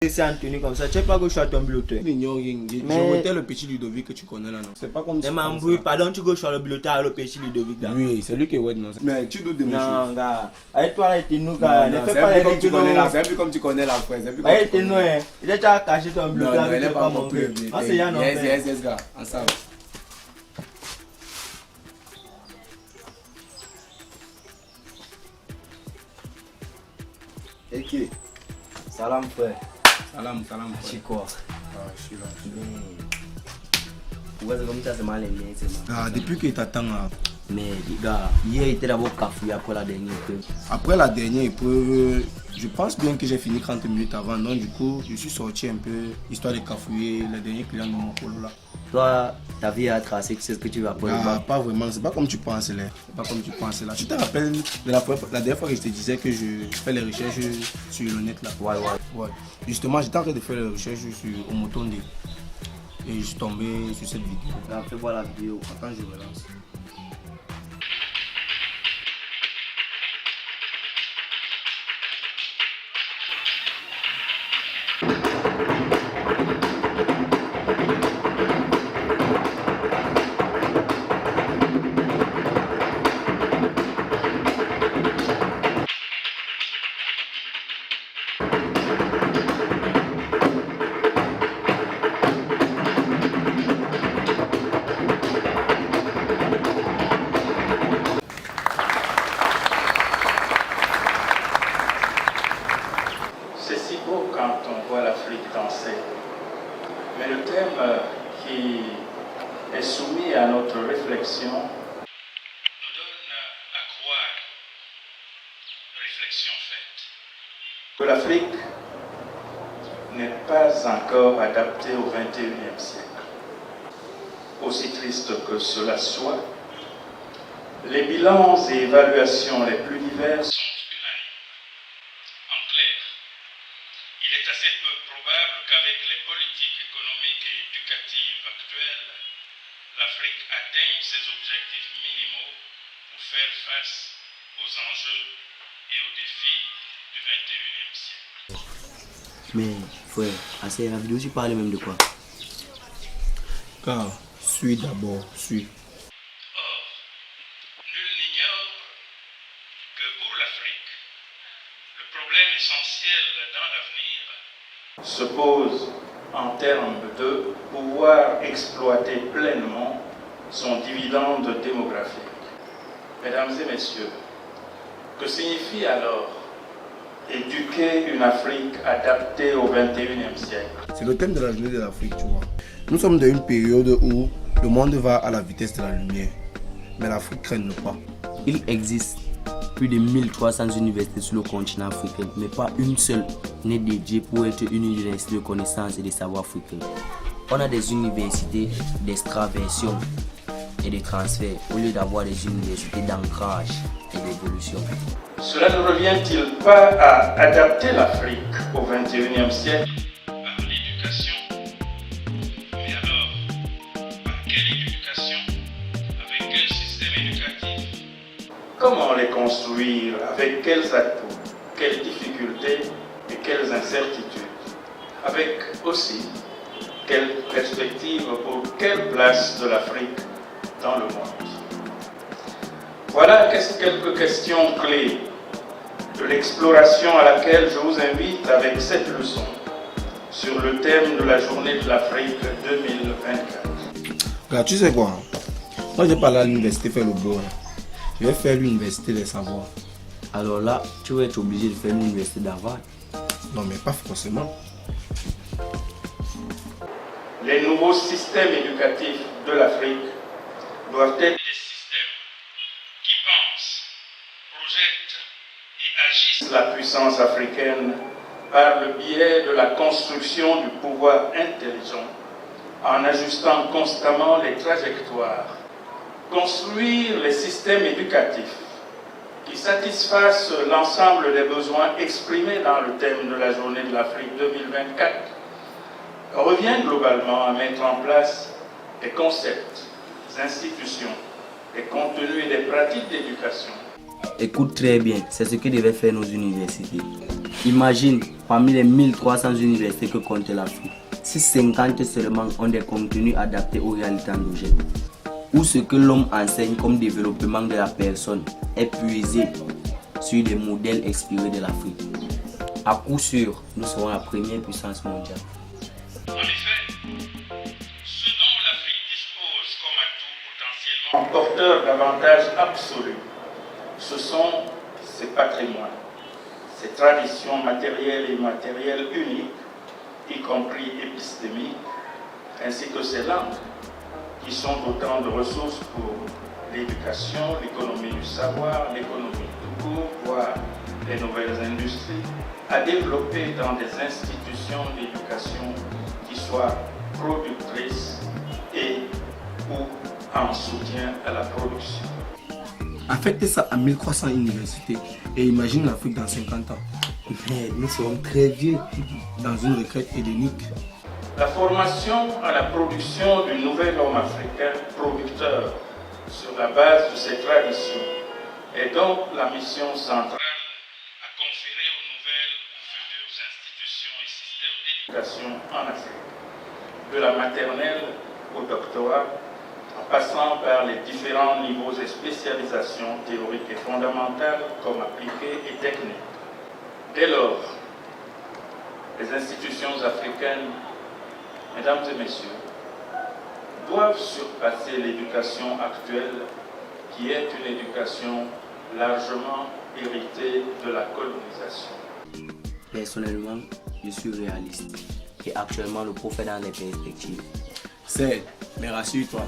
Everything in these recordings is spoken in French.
C'est en tenue comme ça, tu sais pas que je suis à ton biloteur. Je votais le petit Ludovic que tu connais là, non? C'est pas comme ça. Mais m'embrouille, pardon, tu gauches sur le biloteur, le petit Ludovic là. Oui, c'est lui qui est ouais, non. Mais tu doutes de mes choses. Non, gars. Avec toi, là, t'es nous, gars. Ne fais C'est pas un les peu comme tu rigolos. connais là, c'est un peu comme tu connais la fraise. Avec t'es nous, hein. Il est déjà caché ton Non, biloteur. non, elle est pas mon gars. peu. Ah, c'est Yann, Yes, gars, ensemble. Ok. Salam, frère. Salam. C'est quoi? Ah, je suis là. Ouais, c'est comme ça, c'est mal aimé, c'est mal. Ah, depuis qu'il t'attend là. Mais, gars, hier, il était d'abord cafouillé après la dernière épreuve. Après la dernière épreuve, je pense bien que j'ai fini 30 minutes avant. Donc, du coup, je suis sorti un peu, histoire de cafouiller les derniers clients de mon polo là. Toi, ta vie a tracé, tu sais ce que tu vas pour le Ah, bas. pas vraiment, c'est pas comme tu penses là. C'est pas comme tu penses là. Tu te rappelles de la dernière fois que je te disais que je fais les recherches sur le net là. Ouais. Justement, j'étais en train de faire les recherches sur Omotonde. Et je suis tombé sur cette vidéo. Gars, fais voir la vidéo. Attends, je relance. C'est si beau quand on voit l'Afrique danser. Mais le thème qui est soumis à notre réflexion nous donne à croire, réflexion faite, que l'Afrique n'est pas encore adaptée au XXIe siècle. Aussi triste que cela soit, les bilans et évaluations les plus divers sont unanimes. En clair, il est assez peu probable qu'avec les politiques économiques et éducatives actuelles, l'Afrique atteigne ses objectifs minimaux pour faire face aux enjeux et aux défis du XXIe siècle. Mais, frère, assez la vidéo, tu parlais même de quoi? Car, suis d'abord, suis. Or, nul n'ignore que pour l'Afrique, le problème essentiel dans l'avenir se pose en termes de pouvoir exploiter pleinement son dividende démographique. Mesdames et messieurs, que signifie alors éduquer une Afrique adaptée au XXIe siècle? C'est le thème de la journée de l'Afrique, tu vois. Nous sommes dans une période où le monde va à la vitesse de la lumière, mais l'Afrique traîne pas. Il existe plus de 1300 universités sur le continent africain, mais pas une seule n'est dédiée pour être une université de connaissances et de savoir africains. On a des universités d'extraversion et de transfert au lieu d'avoir des universités d'ancrage et d'évolution. Cela ne revient-il pas à adapter l'Afrique au XXIe siècle par l'éducation? Mais alors, par quelle éducation? Avec quel système éducatif? Comment les construire? Avec quels atouts? Quelles difficultés et quelles incertitudes? Avec aussi, quelle perspective pour quelle place de l'Afrique dans le monde? Voilà quelques questions clés de l'exploration à laquelle je vous invite avec cette leçon sur le thème de la journée de l'Afrique 2024. Car tu sais quoi? Moi, j'ai pas allé à l'université faire le beau. Je vais faire l'université des savoirs. Alors là, tu vas être obligé de faire l'université d'Harvard. Non, mais pas forcément. Les nouveaux systèmes éducatifs de l'Afrique doivent être des systèmes qui pensent, projettent et agissent la puissance africaine par le biais de la construction du pouvoir intelligent, en ajustant constamment les trajectoires. Construire les systèmes éducatifs qui satisfassent l'ensemble des besoins exprimés dans le thème de la journée de l'Afrique 2024 revient globalement à mettre en place des concepts, des institutions, des contenus et des pratiques d'éducation. Écoute très bien, c'est ce que devaient faire nos universités. Imagine, parmi les 1300 universités que compte l'Afrique, si 50 seulement ont des contenus adaptés aux réalités endogènes, où ce que l'homme enseigne comme développement de la personne est puisé sur des modèles inspirés de l'Afrique, à coup sûr, nous serons la première puissance mondiale. En effet, ce dont l'Afrique dispose comme atout potentiellement porteur d'avantages absolus, ce sont ses patrimoines, ses traditions matérielles et immatérielles uniques, y compris épistémiques, ainsi que ses langues, qui sont autant de ressources pour l'éducation, l'économie du savoir, l'économie tout court, voire les nouvelles industries, à développer dans des institutions d'éducation qui soient productrices et ou en soutien à la production. Affectez ça à 1300 universités et imagine l'Afrique dans 50 ans. Mais nous serons très vieux. Dans une retraite édénique. La formation à la production du nouvel homme africain producteur sur la base de ses traditions est donc la mission centrale à conférer aux nouvelles ou futures institutions et systèmes d'éducation en Afrique, de la maternelle au doctorat, en passant par les différents niveaux et spécialisations théoriques et fondamentales comme appliquées et techniques. Dès lors, les institutions africaines, mesdames et messieurs, doivent surpasser l'éducation actuelle qui est une éducation largement héritée de la colonisation. Personnellement, je suis réaliste et actuellement le prophète dans les perspectives. C'est, mais rassure-toi,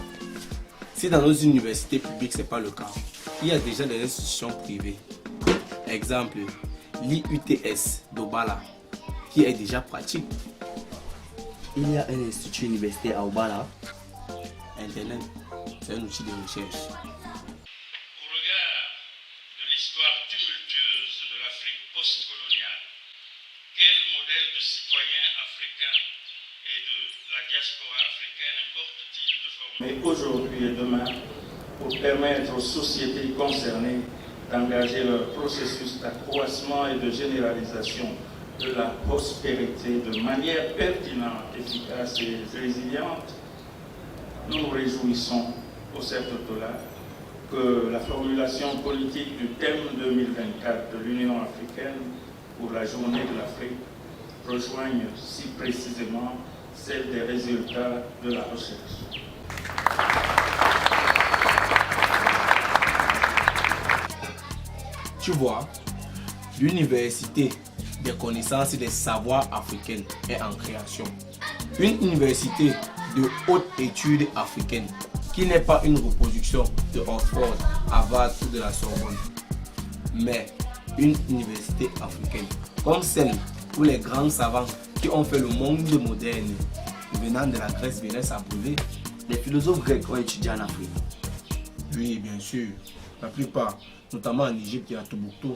si dans nos universités publiques ce n'est pas le cas, il y a déjà des institutions privées. Exemple, l'IUTS d'Obala, qui est déjà pratique. Il y a un institut universitaire à Obala. Internet, c'est un outil de recherche. Au regard de l'histoire tumultueuse de l'Afrique postcoloniale, quel modèle de citoyen africain et de la diaspora africaine importe-t-il de former aujourd'hui et demain pour permettre aux sociétés concernées d'engager leur processus d'accroissement et de généralisation de la prospérité de manière pertinente, efficace et résiliente? Nous nous réjouissons au Certotola que la formulation politique du thème 2024 de l'Union africaine pour la journée de l'Afrique rejoigne si précisément celle des résultats de la recherche. Tu vois, l'université des connaissances et des savoirs africaines est en création. Une université de haute étude africaine qui n'est pas une reproduction de Oxford, Harvard ou de la Sorbonne, mais une université africaine comme celle où les grands savants qui ont fait le monde moderne venant de la Grèce venaient s'abreuver. Les philosophes grecs ont étudié en Afrique. Oui, bien sûr, la plupart, notamment en Égypte et à Tombouctou.